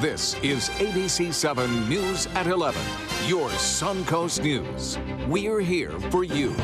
This is ABC 7 News at 11, your Suncoast News. We're here for you.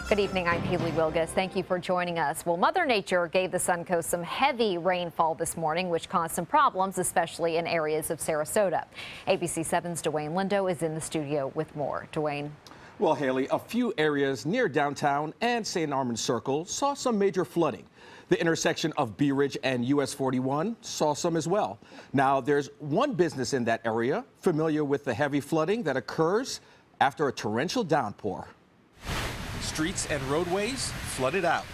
Good evening, I'm Haley Wilgus. Thank you for joining us. Well, Mother Nature gave the Suncoast some heavy rainfall this morning, which caused some problems, especially in areas of Sarasota. ABC 7's Dwayne Lindo is in the studio with more. Dwayne. Well, Haley, a few areas near downtown and St. Armand Circle saw some major flooding. The intersection of Bee Ridge and US 41 saw some as well. Now, there's one business in that area familiar with the heavy flooding that occurs after a torrential downpour. Streets and roadways flooded out.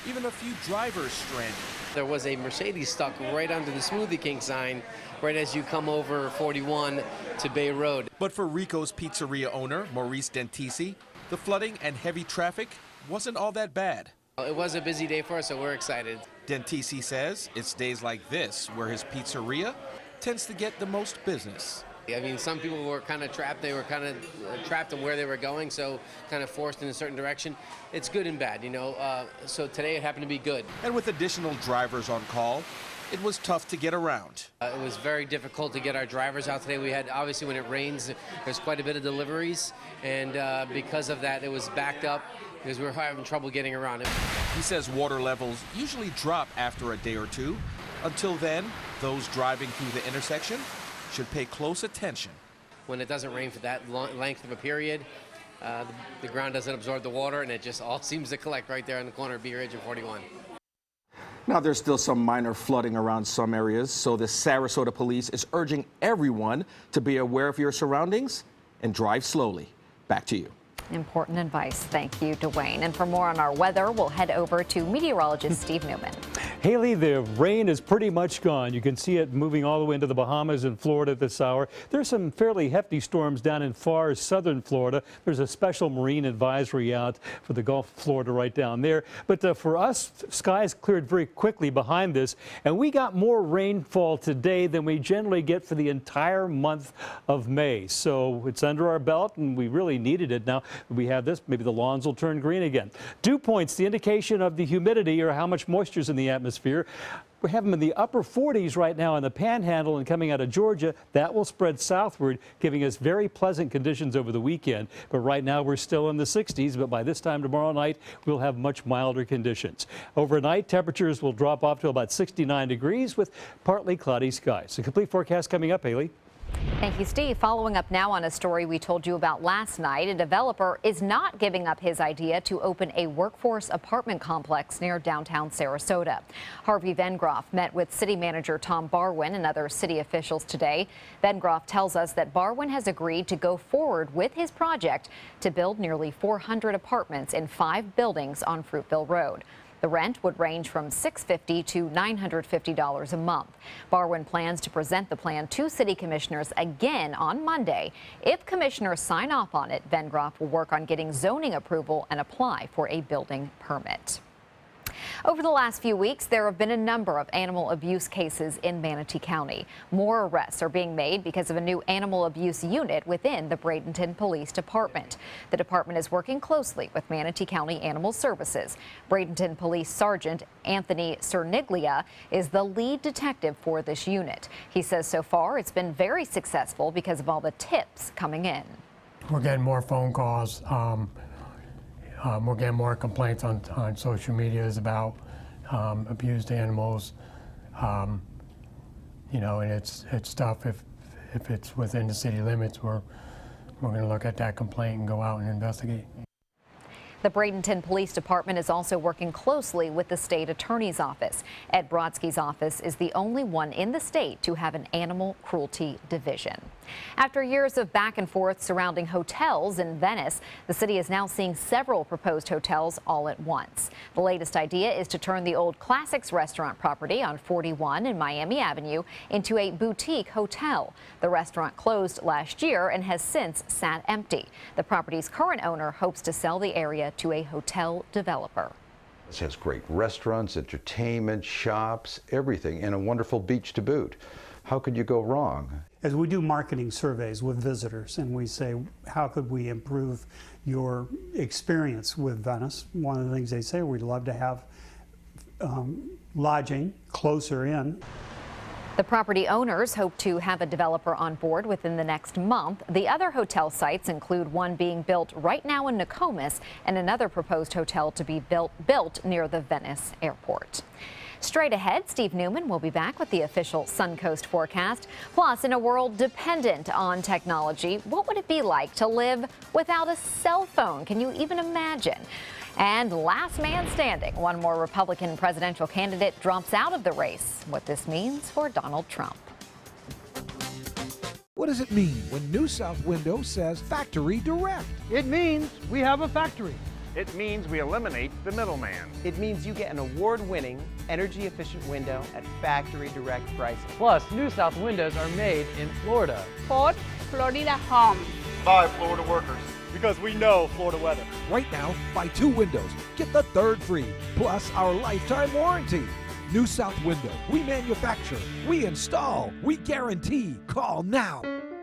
Even a few drivers stranded. There was a Mercedes stuck right under the Smoothie King sign, right as you come over 41 to Bay Road. But for Rico's Pizzeria owner, Maurice Dentisi, the flooding and heavy traffic wasn't all that bad. It was a busy day for us, so we're excited. Dentisi says it's days like this where his pizzeria tends to get the most business. I mean, some people were kind of trapped. They were kind of trapped in where they were going, so kind of forced in a certain direction. It's good and bad, you know. So today it happened to be good. And with additional drivers on call, it was tough to get around. It was very difficult to get our drivers out today. We had, obviously, when it rains, there's quite a bit of deliveries, and because of that, it was backed up because we were having trouble getting around it. He says water levels usually drop after a day or two. Until then, those driving through the intersection should pay close attention. When it doesn't rain for that length of a period, the ground doesn't absorb the water, and it just all seems to collect right there on the corner of Bee Ridge and 41. Now, there's still some minor flooding around some areas, so the Sarasota police is urging everyone to be aware of your surroundings and drive slowly. Back to you. Important advice. Thank you, Dwayne. And for more on our weather, we'll head over to meteorologist Steve Newman. Haley, the rain is pretty much gone. You can see it moving all the way into the Bahamas and Florida this hour. There's some fairly hefty storms down in far southern Florida. There's a special marine advisory out for the Gulf of Florida right down there. But for us, skies cleared very quickly behind this, and we got more rainfall today than we generally get for the entire month of May. So it's under our belt, and we really needed it. Now, we have this, maybe the lawns will turn green again. Dew points, the indication of the humidity or how much moisture is in the atmosphere. We have them in the upper 40s right now in the Panhandle and coming out of Georgia. That will spread southward, giving us very pleasant conditions over the weekend. But right now we're still in the 60s, but by this time tomorrow night, we'll have much milder conditions. Overnight, temperatures will drop off to about 69 degrees with partly cloudy skies. A complete forecast coming up, Haley. Thank you, Steve. Following up now on a story we told you about last night, a developer is not giving up his idea to open a workforce apartment complex near downtown Sarasota. Harvey Vengroff met with city manager Tom Barwin and other city officials today. Vengroff tells us that Barwin has agreed to go forward with his project to build nearly 400 apartments in 5 buildings on Fruitville Road. The rent would range from $650 to $950 a month. Barwin plans to present the plan to city commissioners again on Monday. If commissioners sign off on it, Vengroff will work on getting zoning approval and apply for a building permit. Over the last few weeks, there have been a number of animal abuse cases in Manatee County. More arrests are being made because of a new animal abuse unit within the Bradenton Police Department. The department is working closely with Manatee County Animal Services. Bradenton Police Sergeant Anthony Cerniglia is the lead detective for this unit. He says so far it's been very successful because of all the tips coming in. We're getting more phone calls. We're getting more complaints on social medias about abused animals. You know, and it's tough if it's within the city limits. We're going to look at that complaint and go out and investigate. The Bradenton Police Department is also working closely with the state attorney's office. Ed Brodsky's office is the only one in the state to have an animal cruelty division. After years of back and forth surrounding hotels in Venice, the city is now seeing several proposed hotels all at once. The latest idea is to turn the old Classics restaurant property on 41 and Miami Avenue into a boutique hotel. The restaurant closed last year and has since sat empty. The property's current owner hopes to sell the area to a hotel developer. It has great restaurants, entertainment, shops, everything, and a wonderful beach to boot. How could you go wrong? As we do marketing surveys with visitors and we say, how could we improve your experience with Venice? One of the things they say, we'd love to have lodging closer in. The property owners hope to have a developer on board within the next month. The other hotel sites include one being built right now in Nokomis and another proposed hotel to be built near the Venice airport. Straight ahead, Steve Newman will be back with the official Suncoast forecast. Plus, in a world dependent on technology, what would it be like to live without a cell phone? Can you even imagine? And last man standing, one more Republican presidential candidate drops out of the race. What this means for Donald Trump. What does it mean when New South Window says factory direct? It means we have a factory. It means we eliminate the middleman. It means you get an award-winning, energy-efficient window at factory direct pricing. Plus, New South windows are made in Florida. Fort Florida Home. By Florida workers. Because we know Florida weather. Right now, buy 2 windows, get the 3rd free, plus our lifetime warranty. New South Window, we manufacture, we install, we guarantee. Call now.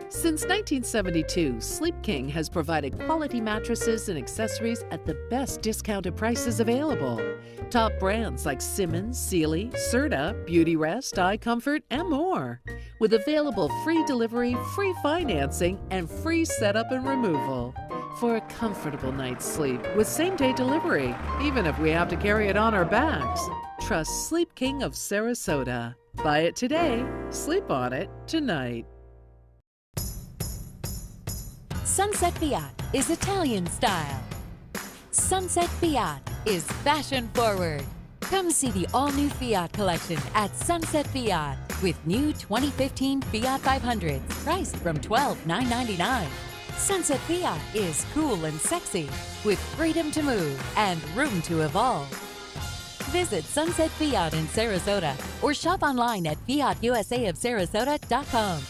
Since 1972, Sleep King has provided quality mattresses and accessories at the best discounted prices available. Top brands like Simmons, Sealy, Serta, Beautyrest, iComfort, and more. With available free delivery, free financing, and free setup and removal. For a comfortable night's sleep with same-day delivery, even if we have to carry it on our backs. Trust Sleep King of Sarasota. Buy it today, sleep on it tonight. Sunset Fiat is Italian style. Sunset Fiat is fashion forward. Come see the all-new Fiat collection at Sunset Fiat with new 2015 Fiat 500s priced from $12,999. Sunset Fiat is cool and sexy with freedom to move and room to evolve. Visit Sunset Fiat in Sarasota or shop online at fiatusaofsarasota.com.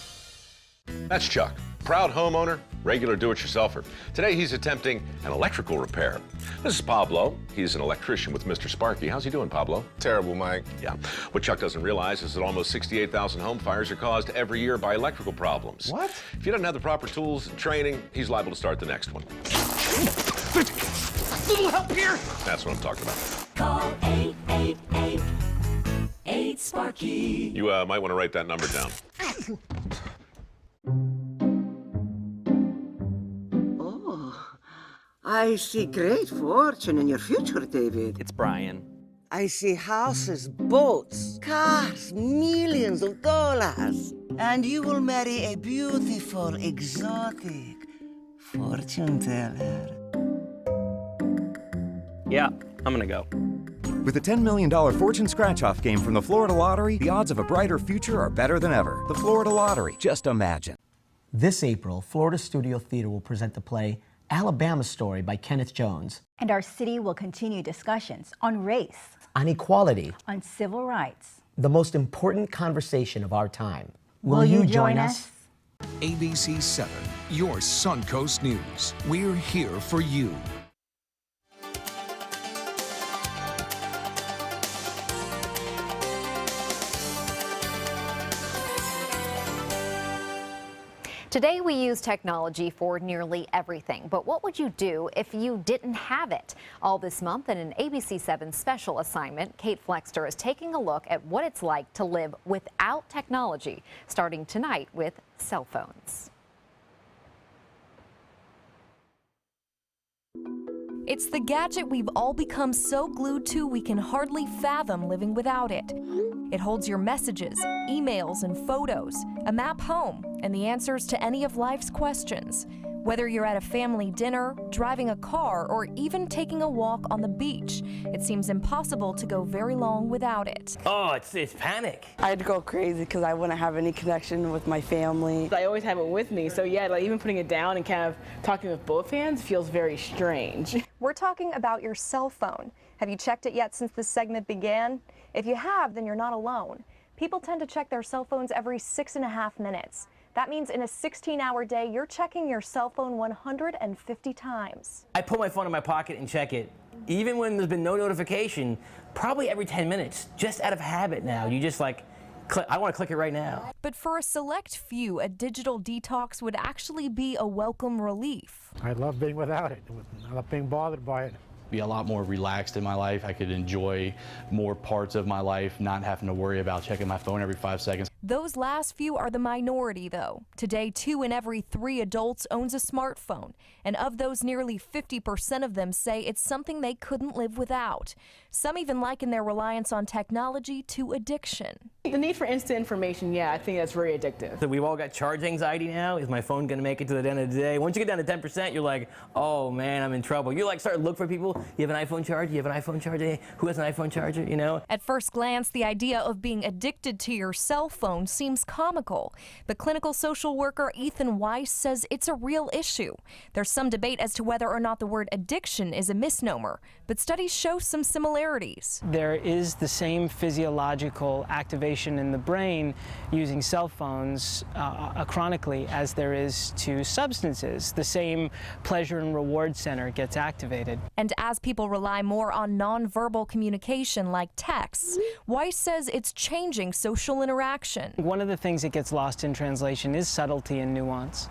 That's Chuck, proud homeowner, regular do-it-yourselfer. Today he's attempting an electrical repair. This is Pablo. He's an electrician with Mr. Sparky. How's he doing, Pablo? Terrible, Mike. Yeah. What Chuck doesn't realize is that almost 68,000 home fires are caused every year by electrical problems. What? If you don't have the proper tools and training, he's liable to start the next one. Little help here. That's what I'm talking about. Call 888-8-SPARKY. You might want to write that number down. I see great fortune in your future, David. It's Brian. I see houses, boats, cars, millions of dollars. And you will marry a beautiful, exotic fortune teller. Yeah, I'm gonna go. With a $10 million fortune scratch-off game from the Florida Lottery, the odds of a brighter future are better than ever. The Florida Lottery. Just imagine. This April, Florida Studio Theater will present the play Alabama Story by Kenneth Jones. And our city will continue discussions on race, on equality, on civil rights. The most important conversation of our time. Will you join us? ABC 7, your Suncoast News. We're here for you. Today we use technology for nearly everything, but what would you do if you didn't have it? All this month in an ABC 7 special assignment, Kate Flexter is taking a look at what it's like to live without technology, starting tonight with cell phones. It's the gadget we've all become so glued to we can hardly fathom living without it. It holds your messages, emails, and photos, a map home, and the answers to any of life's questions. Whether you're at a family dinner, driving a car, or even taking a walk on the beach, it seems impossible to go very long without it. Oh, it's panic. I'd go crazy because I wouldn't have any connection with my family. I always have it with me, so yeah, like even putting it down and kind of talking with both hands feels very strange. We're talking about your cell phone. Have you checked it yet since this segment began? If you have, then you're not alone. People tend to check their cell phones every 6.5 minutes. That means in a 16-hour day, you're checking your cell phone 150 times. I put my phone in my pocket and check it, even when there's been no notification, probably every 10 minutes, just out of habit now. You just like, I want to click it right now. But for a select few, a digital detox would actually be a welcome relief. I love being without it. I love being bothered by it. Be a lot more relaxed in my life. I could enjoy more parts of my life, not having to worry about checking my phone every 5 seconds. Those last few are the minority, though. Today, 2 in every 3 adults owns a smartphone, and of those, nearly 50% of them say it's something they couldn't live without. Some even liken their reliance on technology to addiction. The need for instant information, yeah, I think that's very addictive. So we've all got charge anxiety now. Is my phone going to make it to the end of the day? Once you get down to 10%, you're like, oh man, I'm in trouble. You like start to look for people. You have an iPhone charger? You have an iPhone charger? Hey, who has an iPhone charger? You know? At first glance, the idea of being addicted to your cell phone seems comical, but clinical social worker Ethan Weiss says it's a real issue. There's some debate as to whether or not the word addiction is a misnomer, but studies show some similarities. There is the same physiological activation in the brain using cell phones chronically as there is to substances. The same pleasure and reward center gets activated. And as people rely more on nonverbal communication like texts, Weiss says it's changing social interaction. One of the things that gets lost in translation is subtlety and nuance,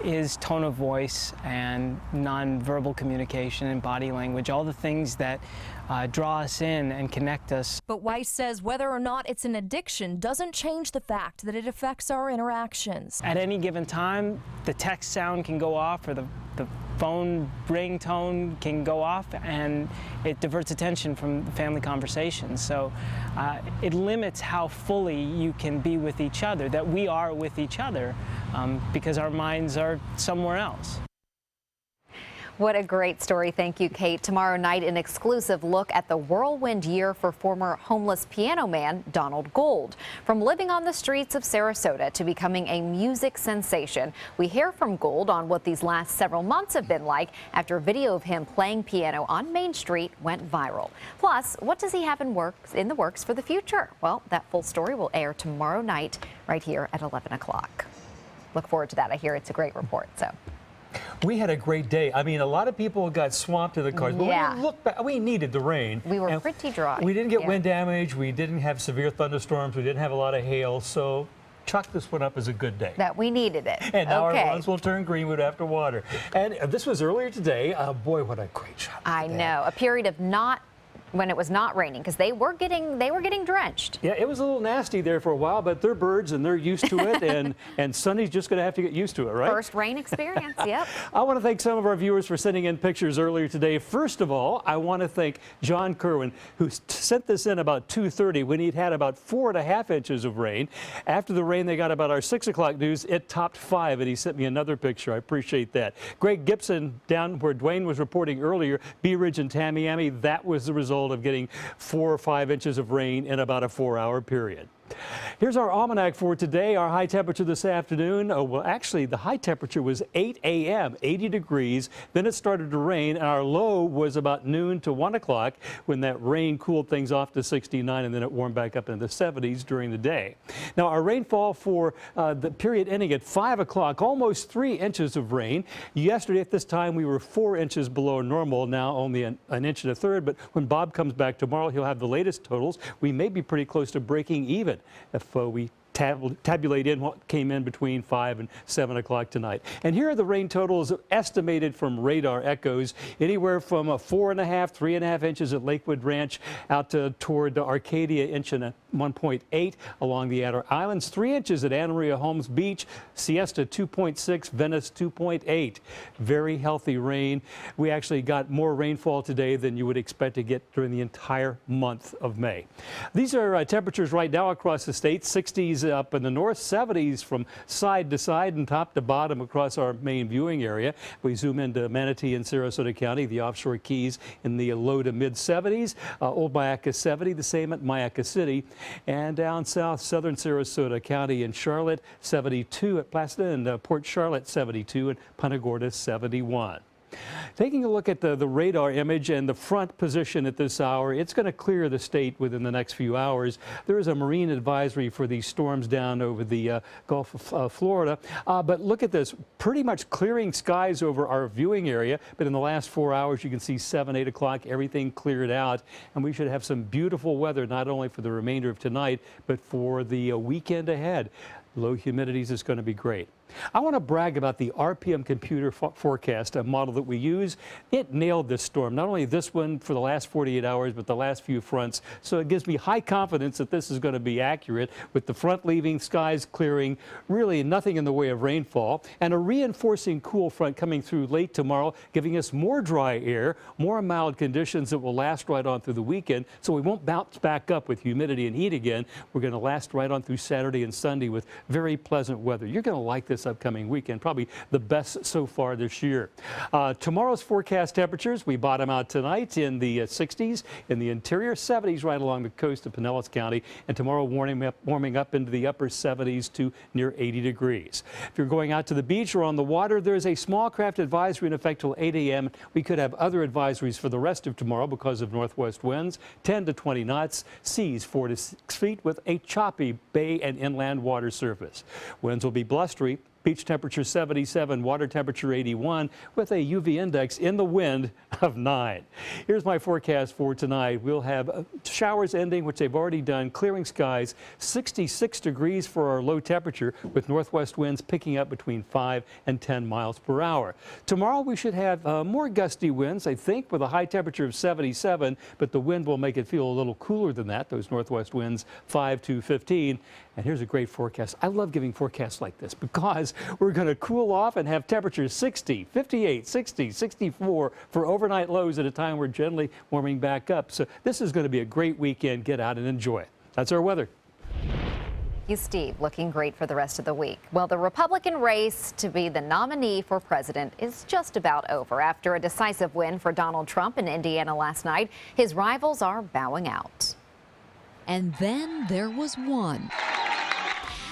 is tone of voice and nonverbal communication and body language, all the things that draw us in and connect us. But Weiss says whether or not it's an addiction doesn't change the fact that it affects our interactions. At any given time, the text sound can go off or the phone ringtone can go off, and it diverts attention from family conversations. So it limits how fully you can be with each other, that we are with each other, because our minds are somewhere else. What a great story. Thank you, Kate. Tomorrow night, an exclusive look at the whirlwind year for former homeless piano man Donald Gold. From living on the streets of Sarasota to becoming a music sensation, we hear from Gold on what these last several months have been like after a video of him playing piano on Main Street went viral. Plus, what does he have in the works for the future? Well, that full story will air tomorrow night right here at 11 o'clock. Look forward to that. I hear it's a great report. So. We had a great day. I mean, a lot of people got swamped in the cars. But yeah. when you look back, we needed the rain. We were pretty dry. We didn't get wind damage. We didn't have severe thunderstorms. We didn't have a lot of hail. So chalk this one up as a good day. That we needed it. And now our lawns will turn greenwood after water. And this was earlier today. Boy, what a great shot. I know. A period of not when it was not raining, because they were getting drenched. Yeah, it was a little nasty there for a while, but they're birds and they're used to it, and Sunny's just going to have to get used to it, right? First rain experience, yep. I want to thank some of our viewers for sending in pictures earlier today. First of all, I want to thank John Kerwin, who sent this in about 2:30 when he'd had about 4.5 inches of rain. After the rain they got about our 6 o'clock news, it topped 5, and he sent me another picture. I appreciate that. Greg Gibson, down where Dwayne was reporting earlier, Bee Ridge and Tamiami, that was the result of getting 4 or 5 inches of rain in about a 4-hour period. Here's our almanac for today. Our high temperature this afternoon, well, actually, the high temperature was 8 a.m., 80 degrees. Then it started to rain, and our low was about noon to 1 o'clock when that rain cooled things off to 69, and then it warmed back up into the 70s during the day. Now, our rainfall for the period ending at 5 o'clock, almost 3 inches of rain. Yesterday at this time, we were 4 inches below normal, now only an inch and a third. But when Bob comes back tomorrow, he'll have the latest totals. We may be pretty close to breaking even if we tabulate in what came in between 5 and 7 o'clock tonight. And here are the rain totals estimated from radar echoes, anywhere from 4.5, 3.5 inches at Lakewood Ranch out toward Arcadia, inch and 1.8 along the Outer Islands, 3 inches at Anna Maria Holmes Beach, Siesta 2.6, Venice 2.8. Very healthy rain. We actually got more rainfall today than you would expect to get during the entire month of May. These are temperatures right now across the state. 60s up in the north, 70s from side to side and top to bottom across our main viewing area. We zoom into Manatee and Sarasota County, the offshore Keys in the low to mid 70s. Old Myakka 70, the same at Myakka City. And down south, southern Sarasota County in Charlotte, 72 at Placida, and Port Charlotte 72, and Punta Gorda 71. Taking a look at the radar image and the front position at this hour, it's going to clear the state within the next few hours. There is a marine advisory for these storms down over the Gulf of Florida. But look at this, pretty much clearing skies over our viewing area. But in the last 4 hours, you can see 7, 8 o'clock, everything cleared out. And we should have some beautiful weather, not only for the remainder of tonight, but for the weekend ahead. Low humidities is going to be great. I want to brag about the RPM computer forecast, a model that we use. It nailed this storm, not only this one for the last 48 hours, but the last few fronts. So it gives me high confidence that this is going to be accurate, with the front leaving, skies clearing, really nothing in the way of rainfall, and a reinforcing cool front coming through late tomorrow, giving us more dry air, more mild conditions that will last right on through the weekend. So we won't bounce back up with humidity and heat again. We're going to last right on through Saturday and Sunday with very pleasant weather. You're going to like this upcoming weekend, probably the best so far this year. Tomorrow's forecast temperatures, we bottom out tonight in the 60s, in the interior 70s right along the coast of Pinellas County, and tomorrow warming up into the upper 70s to near 80 degrees. If you're going out to the beach or on the water, there's a small craft advisory in effect till 8 a.m. We could have other advisories for the rest of tomorrow because of northwest winds, 10 to 20 knots, seas 4 to 6 feet with a choppy bay and inland water surface. Winds will be blustery. Beach temperature 77, water temperature 81, with a UV index in the wind of 9. Here's my forecast for tonight. We'll have showers ending, which they've already done, clearing skies, 66 degrees for our low temperature, with northwest winds picking up between 5 and 10 miles per hour. Tomorrow we should have more gusty winds, I think, with a high temperature of 77, but the wind will make it feel a little cooler than that, those northwest winds 5 to 15. And here's a great forecast. I love giving forecasts like this because we're going to cool off and have temperatures 60, 58, 60, 64 for overnight lows at a time we're gently warming back up. So this is going to be a great weekend. Get out and enjoy it. That's our weather. You, Steve, looking great for the rest of the week. Well, the Republican race to be the nominee for president is just about over. After a decisive win for Donald Trump in Indiana last night, his rivals are bowing out. And then there was one.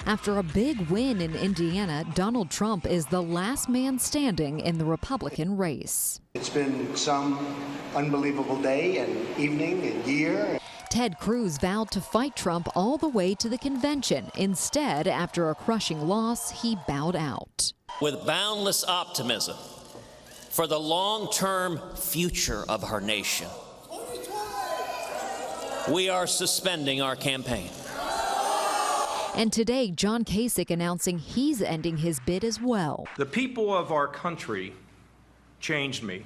After a big win in Indiana, Donald Trump is the last man standing in the Republican race. It's been some unbelievable day and evening and year. Ted Cruz vowed to fight Trump all the way to the convention. Instead, after a crushing loss, he bowed out. With boundless optimism for the long-term future of our nation, we are suspending our campaign. And today, John Kasich announcing he's ending his bid as well. The people of our country changed me.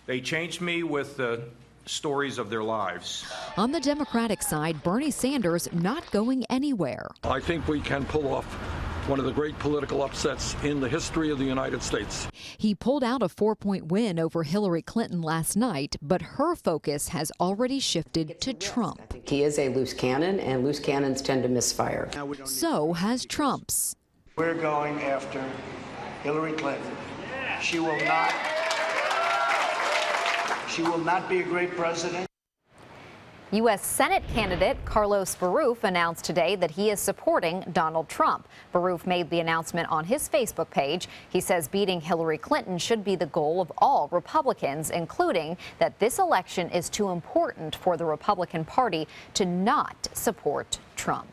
They changed me with the stories of their lives. On the Democratic side, Bernie Sanders not going anywhere. I think we can pull off one of the great political upsets in the history of the United States. He pulled out a 4-point win over Hillary Clinton last night, but her focus has already shifted to Trump. He is a loose cannon, and loose cannons tend to misfire. So has Trump's. We're going after Hillary Clinton. She will not be a great president. U.S. Senate candidate Carlos Baruf announced today that he is supporting Donald Trump. Baruf made the announcement on his Facebook page. He says beating Hillary Clinton should be the goal of all Republicans, including that this election is too important for the Republican Party to not support Trump.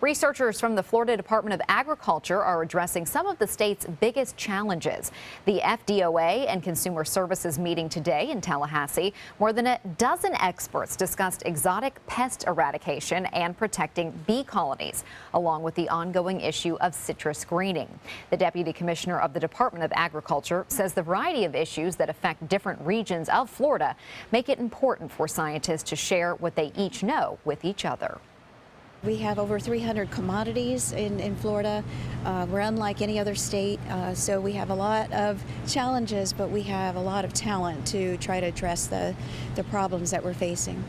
Researchers from the Florida Department of Agriculture are addressing some of the state's biggest challenges. The FDOA and Consumer Services meeting today in Tallahassee. More than a dozen experts discussed exotic pest eradication and protecting bee colonies, along with the ongoing issue of citrus greening. The Deputy Commissioner of the Department of Agriculture says the variety of issues that affect different regions of Florida make it important for scientists to share what they each know with each other. We have over 300 commodities in Florida. We're unlike any other state, so we have a lot of challenges, but we have a lot of talent to try to address the problems that we're facing.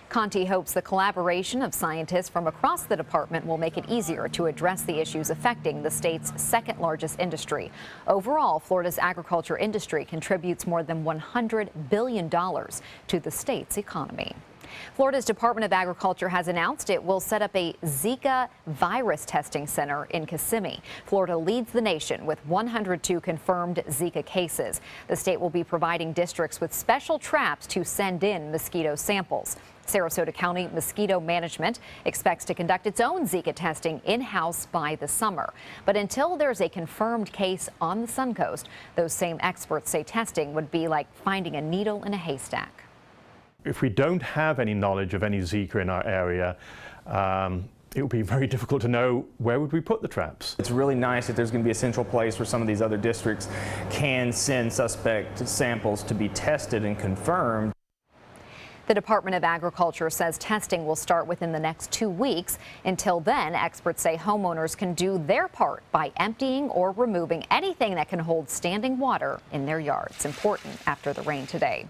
Conti hopes the collaboration of scientists from across the department will make it easier to address the issues affecting the state's second largest industry. Overall, Florida's agriculture industry contributes more than $100 billion to the state's economy. Florida's Department of Agriculture has announced it will set up a Zika virus testing center in Kissimmee. Florida leads the nation with 102 confirmed Zika cases. The state will be providing districts with special traps to send in mosquito samples. Sarasota County Mosquito Management expects to conduct its own Zika testing in-house by the summer. But until there's a confirmed case on the Suncoast, those same experts say testing would be like finding a needle in a haystack. If we don't have any knowledge of any Zika in our area, it would be very difficult to know where would we put the traps. It's really nice that there's going to be a central place where some of these other districts can send suspect samples to be tested and confirmed. The Department of Agriculture says testing will start within the next 2 weeks. Until then, experts say homeowners can do their part by emptying or removing anything that can hold standing water in their yards. Important after the rain today.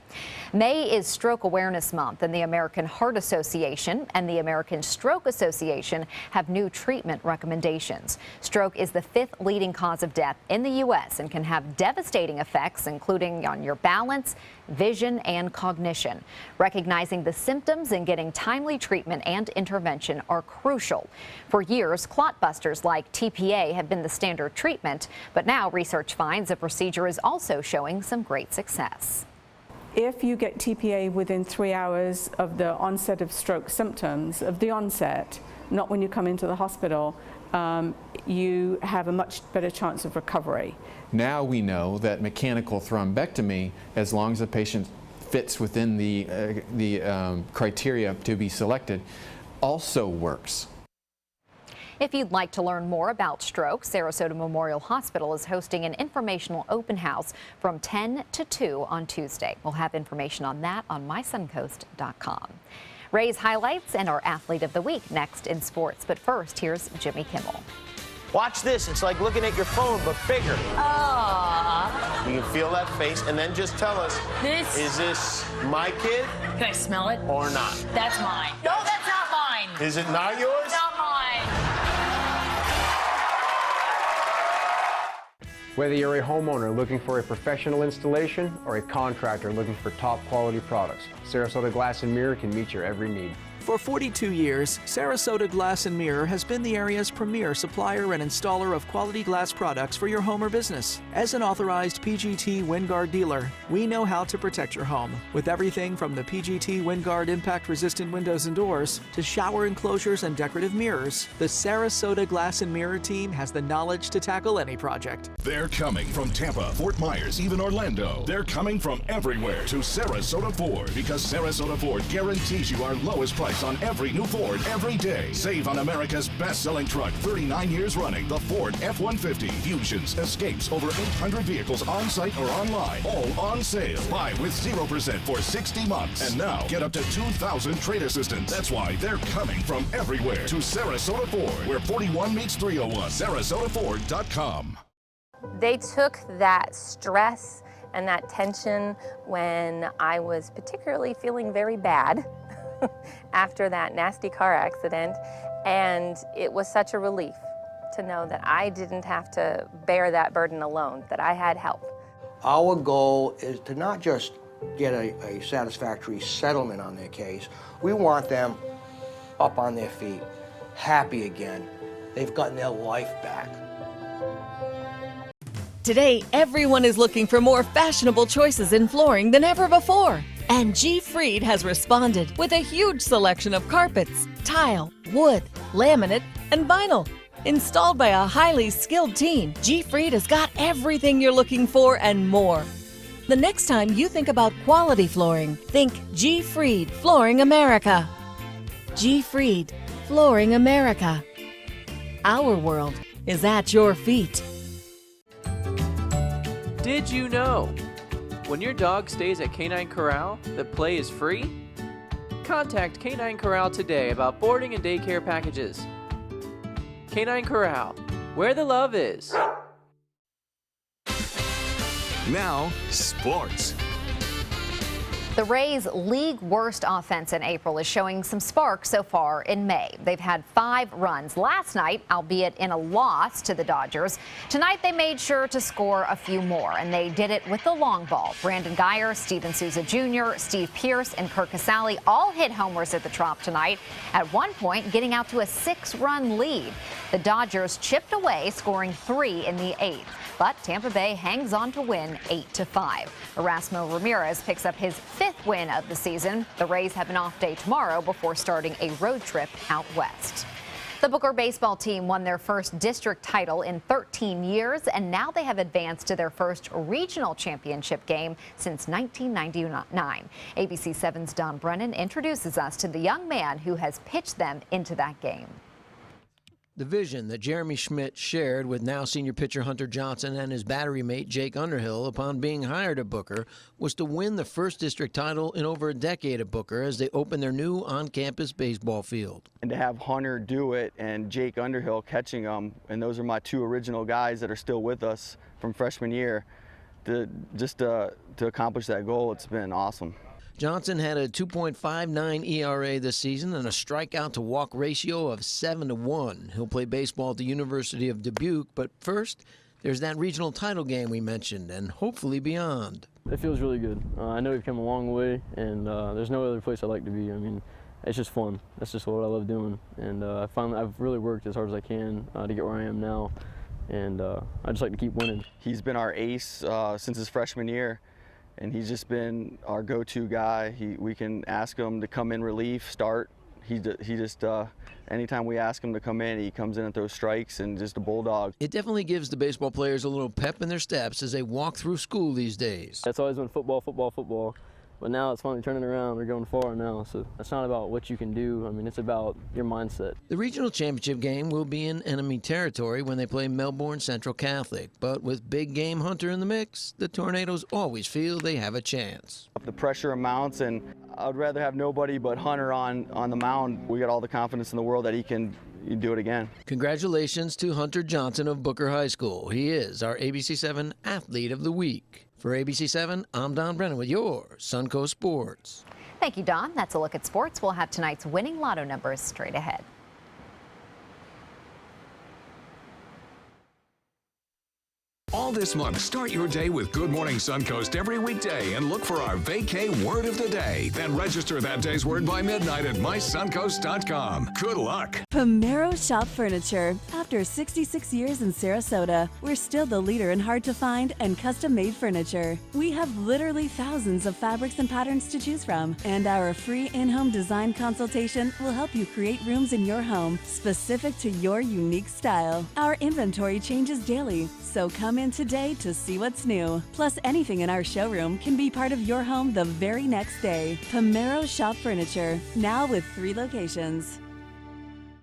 May is Stroke Awareness Month, and the American Heart Association and the American Stroke Association have new treatment recommendations. Stroke is the 5th leading cause of death in the U.S. and can have devastating effects, including on your balance, vision, and cognition. Recognizing the symptoms and getting timely treatment and intervention are crucial. For years, clot busters like TPA have been the standard treatment, but now research finds the procedure is also showing some great success. If you get TPA within 3 hours of the onset of stroke symptoms, of the onset, not when you come into the hospital, you have a much better chance of recovery. Now we know that mechanical thrombectomy, as long as the patient fits within the criteria to be selected, also works. If you'd like to learn more about stroke, Sarasota Memorial Hospital is hosting an informational open house from 10 to 2 on Tuesday. We'll have information on that on mysuncoast.com. Ray's highlights and our athlete of the week next in sports. But first, here's Jimmy Kimmel. Watch this. It's like looking at your phone, but bigger. Aww. You can feel that face, and then just tell us, is this my kid? Can I smell it? Or not? That's mine. No, that's not mine. Is it not yours? Not mine. Whether you're a homeowner looking for a professional installation or a contractor looking for top quality products, Sarasota Glass and Mirror can meet your every need. For 42 years, Sarasota Glass and Mirror has been the area's premier supplier and installer of quality glass products for your home or business. As an authorized PGT WinGuard dealer, we know how to protect your home with everything from the PGT WinGuard impact-resistant windows and doors to shower enclosures and decorative mirrors. The Sarasota Glass and Mirror team has the knowledge to tackle any project. They're coming from Tampa, Fort Myers, even Orlando. They're coming from everywhere to Sarasota Ford, because Sarasota Ford guarantees you our lowest price on every new Ford every day. Save on America's best-selling truck, 39 years running, the Ford F-150. Fusions, Escapes, over 800 vehicles on-site or online, all on sale. Buy with 0% for 60 months. And now, get up to 2,000 trade assistance. That's why they're coming from everywhere to Sarasota Ford, where 41 meets 301. SarasotaFord.com. They took that stress and that tension when I was particularly feeling very bad after that nasty car accident, and it was such a relief to know that I didn't have to bear that burden alone, that I had help. Our goal is to not just get a satisfactory settlement on their case. We want them up on their feet, happy again. They've gotten their life back. Today, everyone is looking for more fashionable choices in flooring than ever before. And G. Fried has responded with a huge selection of carpets, tile, wood, laminate, and vinyl. Installed by a highly skilled team, G. Fried has got everything you're looking for and more. The next time you think about quality flooring, think G. Fried Flooring America. G. Fried Flooring America. Our world is at your feet. Did you know? When your dog stays at Canine Corral, the play is free? Contact Canine Corral today about boarding and daycare packages. Canine Corral, where the love is. Now, sports. The Rays' league worst offense in April is showing some sparks so far in May. They've had 5 runs last night, albeit in a loss to the Dodgers. Tonight they made sure to score a few more, and they did it with the long ball. Brandon Guyer, Steven Souza Jr., Steve Pearce, and Kirk Casale all hit homers at the Trop tonight, at one point getting out to a 6-run lead. The Dodgers chipped away, scoring 3 in the 8th. But Tampa Bay hangs on to win 8-5. Erasmo Ramirez picks up his 5th win of the season. The Rays have an off day tomorrow before starting a road trip out west. The Booker baseball team won their first district title in 13 years, and now they have advanced to their first regional championship game since 1999. ABC 7's Don Brennan introduces us to the young man who has pitched them into that game. The vision that Jeremy Schmidt shared with now senior pitcher Hunter Johnson and his battery mate Jake Underhill upon being hired at Booker was to win the first district title in over a decade at Booker as they open their new on-campus baseball field. And to have Hunter do it and Jake Underhill catching them, and those are my two original guys that are still with us from freshman year, to accomplish that goal, it's been awesome. Johnson had a 2.59 ERA this season and a strikeout-to-walk ratio of 7-1. He'll play baseball at the University of Dubuque, but first, there's that regional title game we mentioned, and hopefully beyond. It feels really good. I know we've come a long way, and there's no other place I'd like to be. I mean, it's just fun. That's just what I love doing, and I've really worked as hard as I can to get where I am now, and I just like to keep winning. He's been our ace since his freshman year. And he's just been our go-to guy. We can ask him to come in relief, start. He just, anytime we ask him to come in, he comes in and throws strikes, and just a bulldog. It definitely gives the baseball players a little pep in their steps as they walk through school these days. It's always been football, football, football. But now it's finally turning around. They're going far now, so it's not about what you can do. I mean, it's about your mindset. The regional championship game will be in enemy territory when they play Melbourne Central Catholic. But with Big Game Hunter in the mix, the Tornadoes always feel they have a chance. The pressure amounts, and I'd rather have nobody but Hunter on the mound. We got all the confidence in the world that he can do it again. Congratulations to Hunter Johnson of Booker High School. He is our ABC7 Athlete of the Week. For ABC7, I'm Don Brennan with your Suncoast Sports. Thank you, Don. That's a look at sports. We'll have tonight's winning lotto numbers straight ahead. All this month, start your day with Good Morning Suncoast every weekday and look for our vacay word of the day. Then register that day's word by midnight at mysuncoast.com. Good luck. Pomero Shop Furniture. After 66 years in Sarasota, we're still the leader in hard-to-find and custom-made furniture. We have literally thousands of fabrics and patterns to choose from, and our free in-home design consultation will help you create rooms in your home specific to your unique style. Our inventory changes daily, so come in today to see what's new. Plus, anything in our showroom can be part of your home the very next day. Pomero Shop Furniture, now with 3 locations.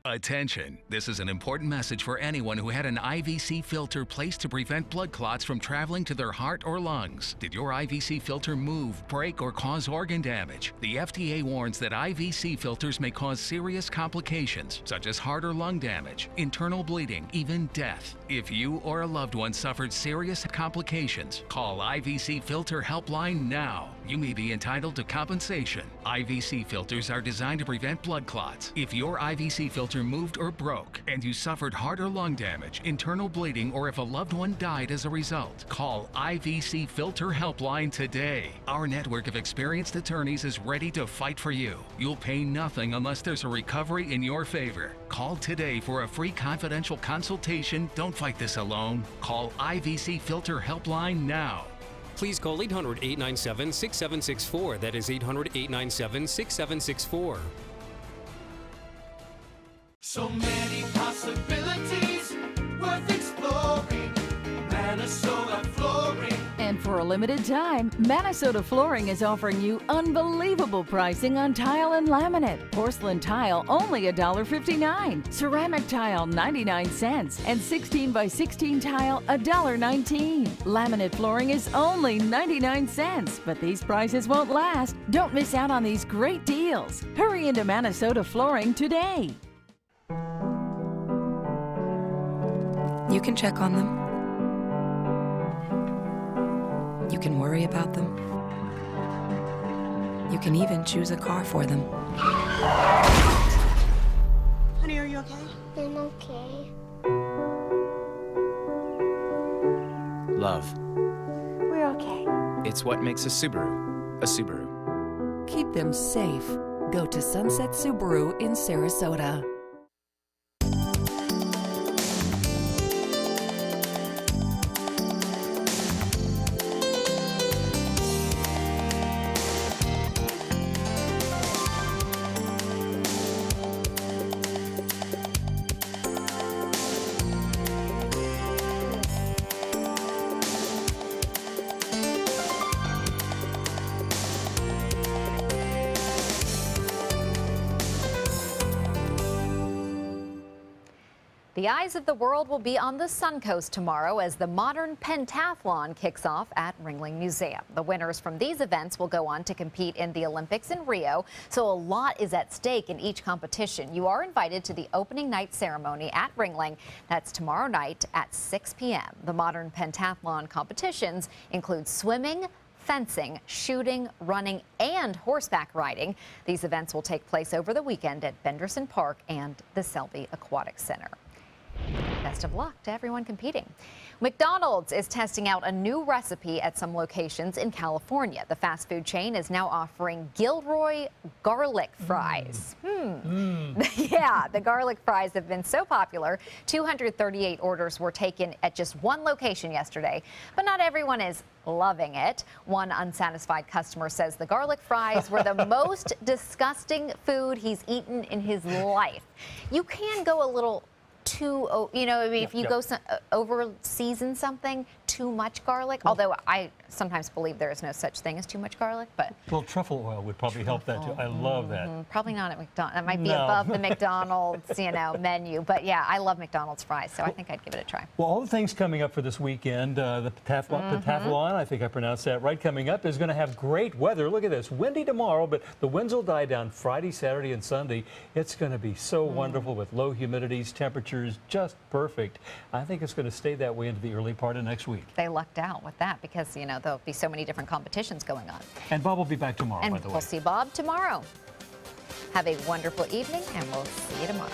Attention, this is an important message for anyone who had an IVC filter placed to prevent blood clots from traveling to their heart or lungs. Did your IVC filter move, break, or cause organ damage? The FDA warns that IVC filters may cause serious complications, such as heart or lung damage, internal bleeding, even death. If you or a loved one suffered serious complications, call IVC Filter Helpline now. You may be entitled to compensation. IVC filters are designed to prevent blood clots. If your IVC filter moved or broke and you suffered heart or lung damage, internal bleeding, or if a loved one died as a result, call IVC Filter Helpline today. Our network of experienced attorneys is ready to fight for you. You'll pay nothing unless there's a recovery in your favor. Call today for a free confidential consultation. Don't fight this alone. Call IVC Filter Helpline now. Please call 800-897-6764. That is 800-897-6764. So many possibilities worth exploring. Minnesota Flooring. And for a limited time, Minnesota Flooring is offering you unbelievable pricing on tile and laminate. Porcelain tile only $1.59. Ceramic tile 99 cents. And 16 by 16 tile $1.19. Laminate flooring is only 99 cents. But these prices won't last. Don't miss out on these great deals. Hurry into Minnesota Flooring today. You can check on them. You can worry about them. You can even choose a car for them. Honey, are you okay? I'm okay. Love. We're okay. It's what makes a Subaru a Subaru. Keep them safe. Go to Sunset Subaru in Sarasota. The eyes of the world will be on the Suncoast tomorrow as the modern pentathlon kicks off at Ringling Museum. The winners from these events will go on to compete in the Olympics in Rio, so a lot is at stake in each competition. You are invited to the opening night ceremony at Ringling. That's tomorrow night at 6 p.m. The modern pentathlon competitions include swimming, fencing, shooting, running, and horseback riding. These events will take place over the weekend at Benderson Park and the Selby Aquatic Center. Best of luck to everyone competing. McDonald's is testing out a new recipe at some locations in California. The fast food chain is now offering Gilroy garlic fries. Yeah, the garlic fries have been so popular. 238 orders were taken at just one location yesterday, but not everyone is loving it. One unsatisfied customer says the garlic fries were the most disgusting food he's eaten in his life. You can go a little too, if you go over season something, too much garlic, although I sometimes believe there is no such thing as too much garlic, but. Well, truffle oil would probably help that too. I love that. Probably not at McDonald's. That might be above the McDonald's, menu, but yeah, I love McDonald's fries, so I think I'd give it a try. Well, all the things coming up for this weekend, the pentathlon, I think I pronounced that right, coming up, is going to have great weather. Look at this, windy tomorrow, but the winds will die down Friday, Saturday, and Sunday. It's going to be so wonderful with low humidities, temperatures just perfect. I think it's going to stay that way into the early part of next week. They lucked out with that because, there'll be so many different competitions going on. And Bob will be back tomorrow, by the way. And we'll see Bob tomorrow. Have a wonderful evening, and we'll see you tomorrow.